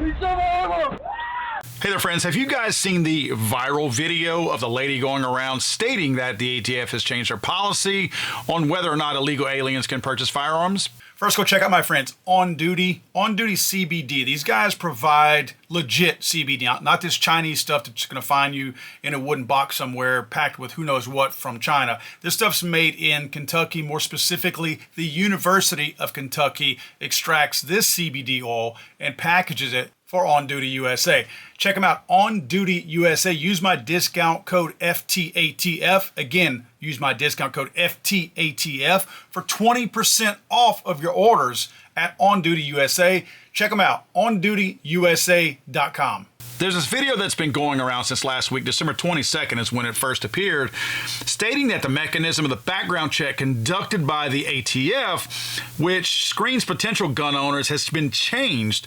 Hey there, friends. Have you guys seen the viral video of the lady going around stating that the ATF has changed their policy on whether or not illegal aliens can purchase firearms? First, go check out my friends, On Duty CBD. These guys provide legit CBD, not this Chinese stuff that's going to find you in a wooden box somewhere packed with who knows what from China. This stuff's made in Kentucky. More specifically, the University of Kentucky extracts this CBD oil and packages it for On Duty USA. Check them out, On Duty USA. Use my discount code FTATF. Again, use my discount code FTATF for 20% off of your orders at On Duty USA. Check them out, ondutyusa.com. There's this video that's been going around since last week. December 22nd is when it first appeared, stating that the mechanism of the background check conducted by the ATF, which screens potential gun owners, has been changed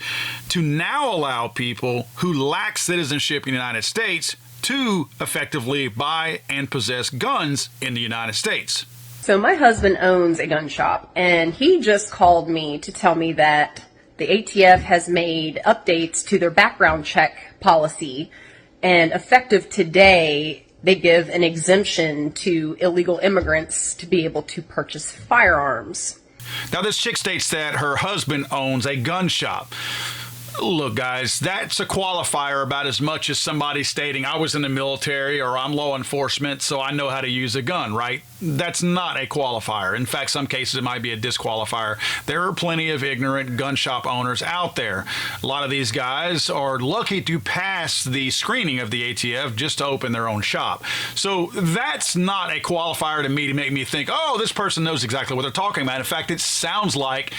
to now allow people who lack citizenship in the United States to effectively buy and possess guns in the United States. So my husband owns a gun shop, and he just called me to tell me that the ATF has made updates to their background check policy, and effective today, they give an exemption to illegal immigrants to be able to purchase firearms. Now, this chick states that her husband owns a gun shop. Look, guys, that's a qualifier about as much as somebody stating I was in the military or I'm law enforcement, so I know how to use a gun, right? That's not a qualifier. In fact, some cases it might be a disqualifier. There are plenty of ignorant gun shop owners out there. A lot of these guys are lucky to pass the screening of the ATF just to open their own shop. So that's not a qualifier to me to make me think, oh, this person knows exactly what they're talking about. In fact, it sounds like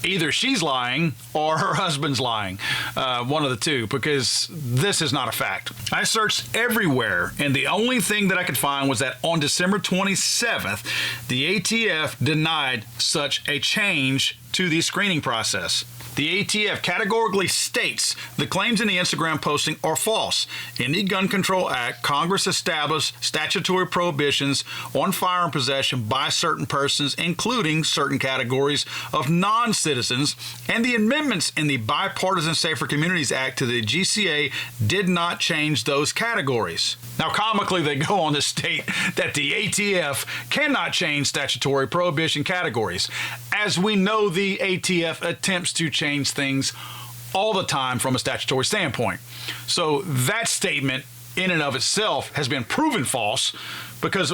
either she's lying or her husband's lying, one of the two, because this is not a fact. I searched everywhere, and the only thing that I could find was that on December 27th, the ATF denied such a change to the screening process. The ATF categorically states the claims in the Instagram posting are false. In the Gun Control Act, Congress established statutory prohibitions on firearm possession by certain persons, including certain categories of non-citizens, and the amendments in the Bipartisan Safer Communities Act to the GCA did not change those categories. Now, comically, they go on to state that the ATF cannot change statutory prohibition categories. As we know, the ATF attempts to change things all the time from a statutory standpoint. So that statement in and of itself has been proven false, because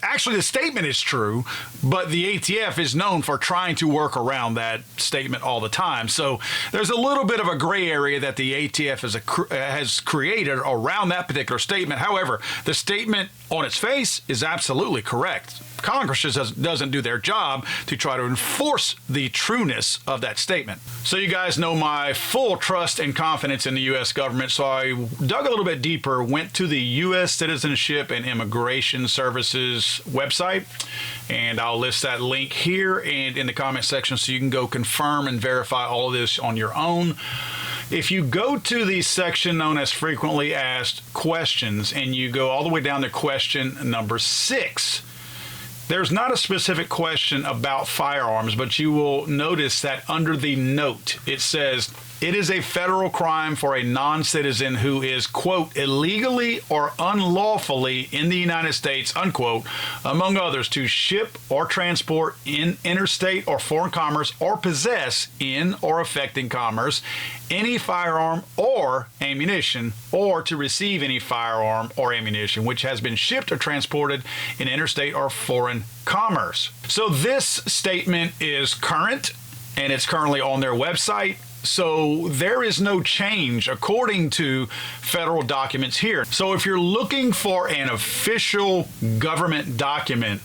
actually the statement is true, but the ATF is known for trying to work around that statement all the time. So there's a little bit of a gray area that the ATF has created around that particular statement. However, the statement on its face is absolutely correct. Congress just doesn't do their job to try to enforce the trueness of that statement. So you guys know my full trust and confidence in the U.S. government, so I dug a little bit deeper, went to the U.S. Citizenship and Immigration Services website, and I'll list that link here and in the comment section so you can go confirm and verify all of this on your own. If you go to the section known as frequently asked questions and you go all the way down to question number 6, there's not a specific question about firearms, but you will notice that under the note, it says, it is a federal crime for a non-citizen who is, quote, illegally or unlawfully in the United States, unquote, among others, to ship or transport in interstate or foreign commerce or possess in or affecting commerce any firearm or ammunition, or to receive any firearm or ammunition which has been shipped or transported in interstate or foreign commerce. So this statement is current, and it's currently on their website. So there is no change according to federal documents here. So if you're looking for an official government document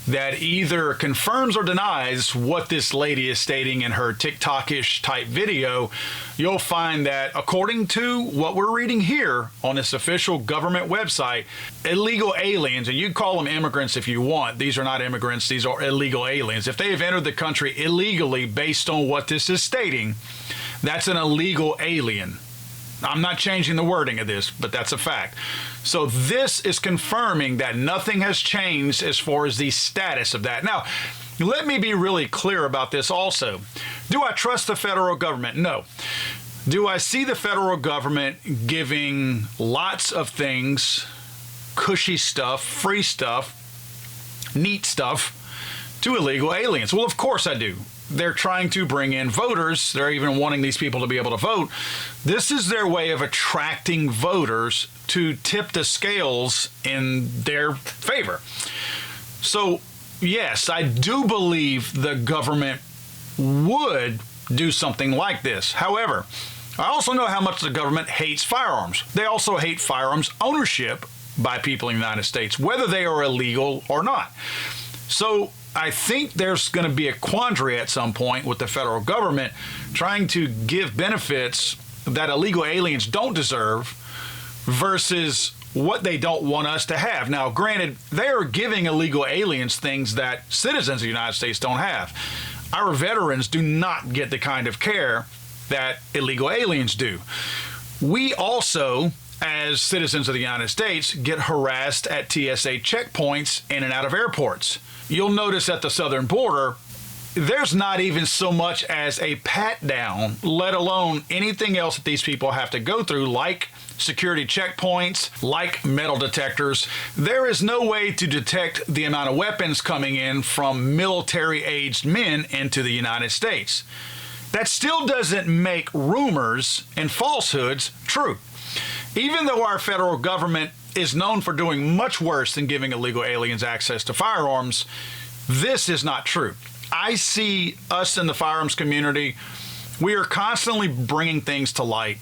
that either confirms or denies what this lady is stating in her TikTok-ish type video, you'll find that according to what we're reading here on this official government website, illegal aliens, and you call them immigrants if you want, these are not immigrants, these are illegal aliens. If they have entered the country illegally based on what this is stating, that's an illegal alien. I'm not changing the wording of this, but that's a fact. So this is confirming that nothing has changed as far as the status of that. Now, let me be really clear about this also. Do I trust the federal government? No. Do I see the federal government giving lots of things, cushy stuff, free stuff, neat stuff, to illegal aliens? Well, of course I do. They're trying to bring in voters. They're even wanting these people to be able to vote. This is their way of attracting voters to tip the scales in their favor. So, yes, I do believe the government would do something like this. However, I also know how much the government hates firearms. They also hate firearms ownership by people in the United States, whether they are illegal or not. So I think there's going to be a quandary at some point with the federal government trying to give benefits that illegal aliens don't deserve versus what they don't want us to have. Now, granted, they are giving illegal aliens things that citizens of the United States don't have. Our veterans do not get the kind of care that illegal aliens do. We also, as citizens of the United States, get harassed at TSA checkpoints in and out of airports. You'll notice at the southern border, there's not even so much as a pat down, let alone anything else that these people have to go through, like security checkpoints, like metal detectors. There is no way to detect the amount of weapons coming in from military-aged men into the United States. That still doesn't make rumors and falsehoods true. Even though our federal government is known for doing much worse than giving illegal aliens access to firearms, this is not true. I see us in the firearms community, we are constantly bringing things to light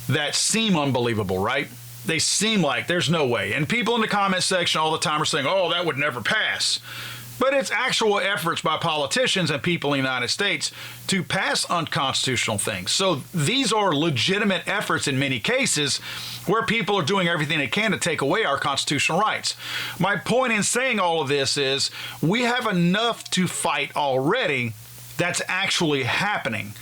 that seem unbelievable, right? They seem like there's no way. And people in the comment section all the time are saying, oh, that would never pass. But it's actual efforts by politicians and people in the United States to pass unconstitutional things. So these are legitimate efforts in many cases where people are doing everything they can to take away our constitutional rights. My point in saying all of this is we have enough to fight already that's actually happening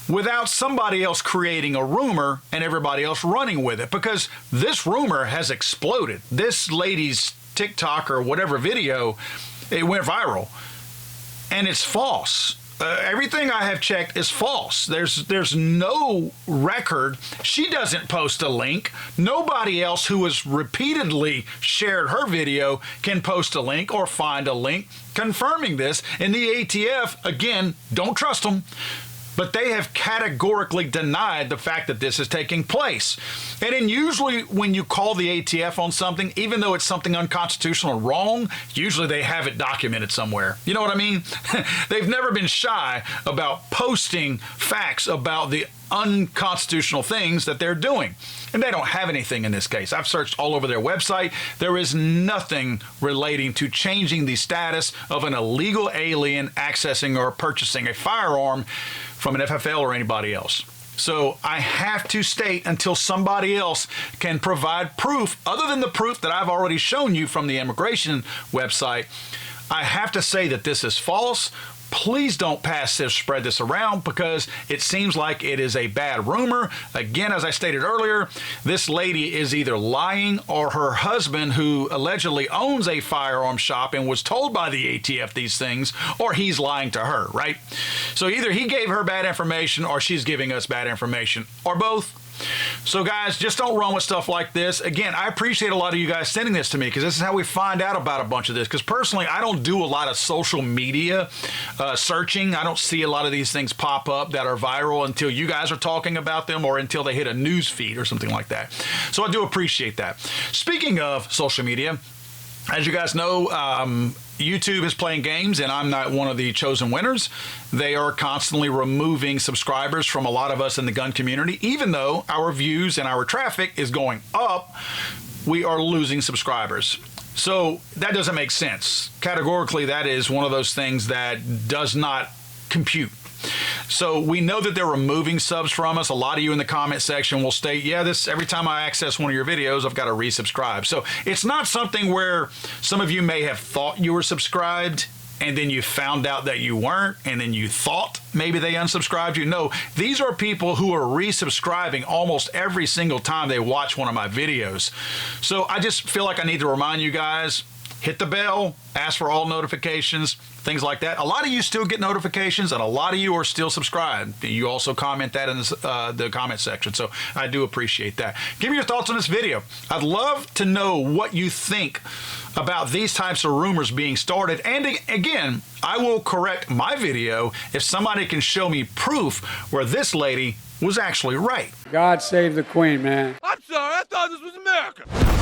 without somebody else creating a rumor and everybody else running with it, because this rumor has exploded. This lady's TikTok or whatever video, it went viral, and it's false. Everything I have checked is false. There's no record. She doesn't post a link. Nobody else who has repeatedly shared her video can post a link or find a link confirming this. And the ATF, again, don't trust them, but they have categorically denied the fact that this is taking place. And then usually when you call the ATF on something, even though it's something unconstitutional or wrong, usually they have it documented somewhere. You know what I mean? They've never been shy about posting facts about the unconstitutional things that they're doing. And they don't have anything in this case. I've searched all over their website. There is nothing relating to changing the status of an illegal alien accessing or purchasing a firearm from an FFL or anybody else. So I have to state, until somebody else can provide proof other than the proof that I've already shown you from the immigration website, I have to say that this is false. Please don't spread this around, because it seems like it is a bad rumor. Again, as I stated earlier, this lady is either lying, or her husband, who allegedly owns a firearm shop and was told by the ATF these things, or he's lying to her, right? So either he gave her bad information or she's giving us bad information, or both. So guys, just don't run with stuff like this. Again, I appreciate a lot of you guys sending this to me, because this is how we find out about a bunch of this. Because personally, I don't do a lot of social media searching. I don't see a lot of these things pop up that are viral until you guys are talking about them, or until they hit a news feed or something like that. So I do appreciate that. Speaking of social media, as you guys know, YouTube is playing games, and I'm not one of the chosen winners. They are constantly removing subscribers from a lot of us in the gun community. Even though our views and our traffic is going up, we are losing subscribers. So that doesn't make sense. Categorically, that is one of those things that does not compute. So we know that they're removing subs from us. A lot of you in the comment section will state, yeah, this every time I access one of your videos, I've got to resubscribe. So it's not something where some of you may have thought you were subscribed and then you found out that you weren't, and then you thought maybe they unsubscribed you. No, these are people who are resubscribing almost every single time they watch one of my videos. So I just feel like I need to remind you guys, hit the bell, ask for all notifications, things like that. A lot of you still get notifications, and a lot of you are still subscribed. You also comment that in the comment section, so I do appreciate that. Give me your thoughts on this video. I'd love to know what you think about these types of rumors being started. And again, I will correct my video if somebody can show me proof where this lady was actually right. God save the Queen, man. I'm sorry, I thought this was America.